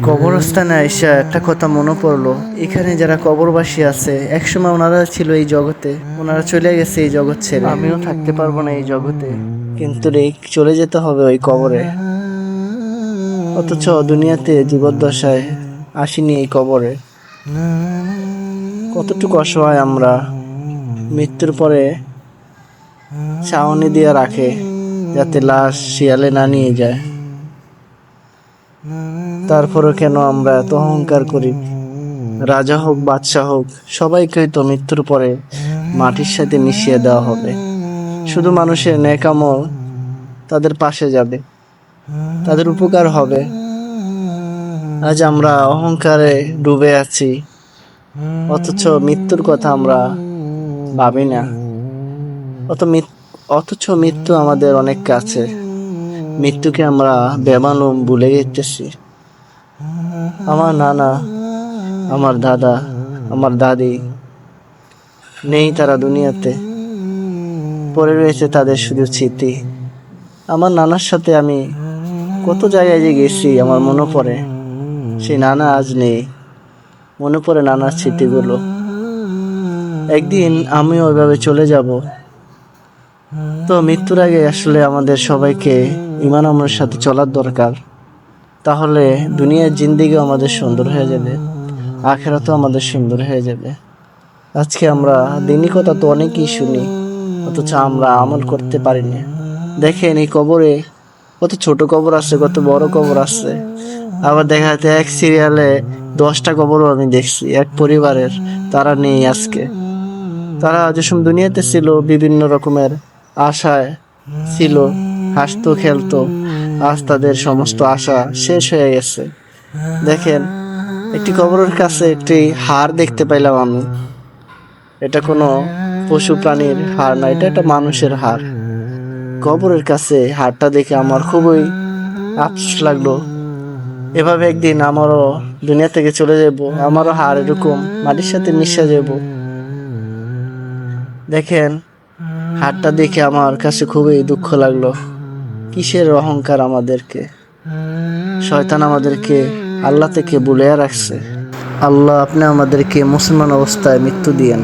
কবরস্থানে আইসা একটা কথা মনে পড়লো, এখানে যারা কবরবাসী আছে একসময় ওনারা ছিল এই জগতে, ওনারা চলে গেছে এই জগৎ ছেড়ে। আমিও থাকতে পারবো না এই জগতে, কিন্তু রে চলে যেতে হবে ওই কবরে। অথচ দুনিয়াতে জীবদ্দশায় আসিনি এই কবরে। কতটুকু অসহায় আমরা, মৃত্যুর পরে ছাউনি দিয়ে রাখে যাতে লাশ শিয়ালে না নিয়ে যায়। তারপরও কেন আমরা এত অহংকার করি? রাজা হোক বাদশাহ হোক সবাইকে তো মৃত্যুর পরে মাটির সাথে মিশিয়ে দেওয়া হবে। শুধু মানুষের নেক আমল তাদের পাশে যাবে, তাদের উপকার হবে। আজ আমরা অহংকারে ডুবে আছি, অথচ মৃত্যুর কথা আমরা ভাবি না। অথচ মৃত্যু আমাদের অনেক কাছে। মৃত্যুকে আমরা বেমালুম ভুলে যেতেছি। আমার নানা, আমার দাদা, আমার দাদি নেই তারা দুনিয়াতে, পড়ে রয়েছে তাদের শুধু স্মৃতি। আমার নানার সাথে আমি কত জায়গায় যে গেছি আমার মনে পড়ে, সেই নানা আজ নেই। মনে পড়ে নানার স্মৃতিগুলো। একদিন আমি ওইভাবে চলে যাব। তো মৃত্যুর আগে আসলে আমাদের সবাইকে ঈমান আমলের সাথে চলার দরকার। তাহলে দুনিয়ার জিন্দেগিও আমাদের সুন্দর হয়ে যাবে, আখিরাতও আমাদের সুন্দর হয়ে যাবে। আজকে আমরা দিনী কথা তো অনেকেই শুনি, অথচ আমরা আমল করতে পারিনি। দেখেন এই কবরে কত ছোট কবর আছে, কত বড় কবর আছে। আবার দেখা যাচ্ছে এক সিরিয়ালে 10টা কবরও আমি দেখছি এক পরিবারের। তারা নেই আজকে। তারা যে সময় দুনিয়াতে ছিল বিভিন্ন রকমের আশায় ছিল, হাসতো খেলতো, আজ তাদের সমস্ত আশা শেষ হয়ে গেছে। দেখেন একটি কবরের কাছে একটি হাড় দেখতে পাইলাম আমি। এটা কোনো পশু প্রাণীর হাড় না, এটা একটা মানুষের হাড়। কবরের কাছে হাড়টা দেখে আমার খুবই আফসোস লাগলো। এভাবে একদিন আমারও দুনিয়া থেকে চলে যাব, আমারও হাড় এরকম মাটির সাথে মিশে যাব। দেখেন হাড়টা দেখে আমার কাছে খুবই দুঃখ লাগলো। কিসের অহংকার আমাদেরকে! শয়তান আমাদেরকে আল্লাহ থেকে ভুলিয়ে রাখছে। আল্লাহ আপনি আমাদেরকে মুসলমান অবস্থায় মৃত্যু দিয়েন।